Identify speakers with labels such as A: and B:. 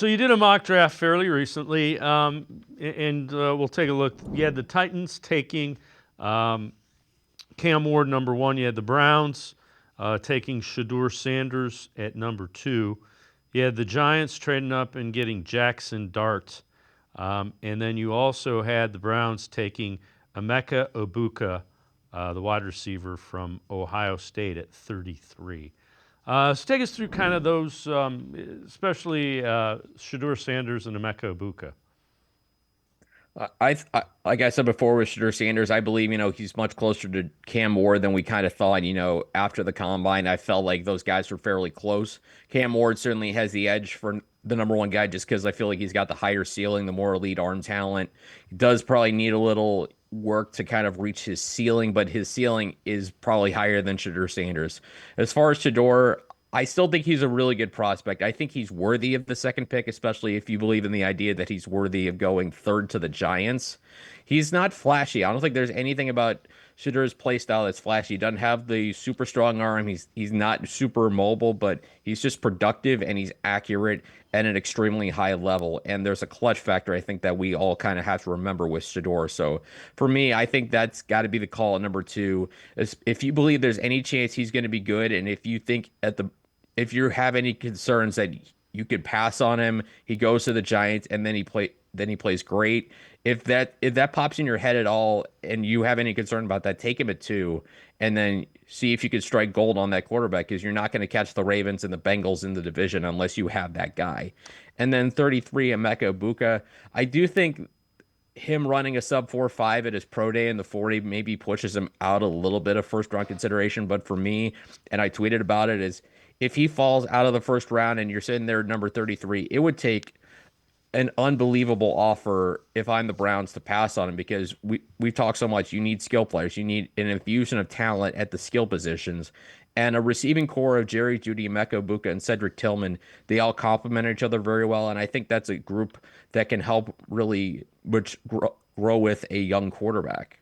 A: So you did a mock draft fairly recently, and we'll take a look. You had the Titans taking um, Cam Ward number one. You had the Browns taking Shador Sanders at number two. You had the Giants trading up and getting Jackson Dart. And then you also had the Browns taking Emeka Obuka, the wide receiver from Ohio State, at 33. So take us through kind of those, especially Shador Sanders and Emeka Obuka.
B: Like I said before with Shedeur Sanders, I believe, he's much closer to Cam Ward than we kind of thought. After the combine, I felt like those guys were fairly close. Cam Ward certainly has the edge for the number one guy just because I feel like he's got the higher ceiling, the more elite arm talent. He does probably need a little work to kind of reach his ceiling, but his ceiling is probably higher than Shedeur Sanders. As far as Shedeur, I still think he's a really good prospect. I think he's worthy of the second pick, especially if you believe in the idea that he's worthy of going third to the Giants. He's not flashy. I don't think there's anything about Shitter's play style that's flashy. He doesn't have the super strong arm. He's not super mobile, but he's just productive and he's accurate at an extremely high level. And there's a clutch factor I think that we all kind of have to remember with Shador. So for me, I think that's got to be the call at number two. If you believe there's any chance he's going to be good, and if you think if you have any concerns that you could pass on him, he goes to the Giants and then he plays great. If that pops in your head at all and you have any concern about that, take him at two and then see if you could strike gold on that quarterback because you're not going to catch the Ravens and the Bengals in the division unless you have that guy. And then 33, Emeka Buka. I do think him running a sub 4.5 at his pro day in the 40 maybe pushes him out a little bit of first round consideration. But for me, and I tweeted about it, is if he falls out of the first round and you're sitting there at number 33, it would take an unbelievable offer if I'm the Browns to pass on him because we've talked so much. You need skill players. You need an infusion of talent at the skill positions. And a receiving core of Jerry Judy, Mecca Buka, and Cedric Tillman, they all complement each other very well. And I think that's a group that can help really grow with a young quarterback.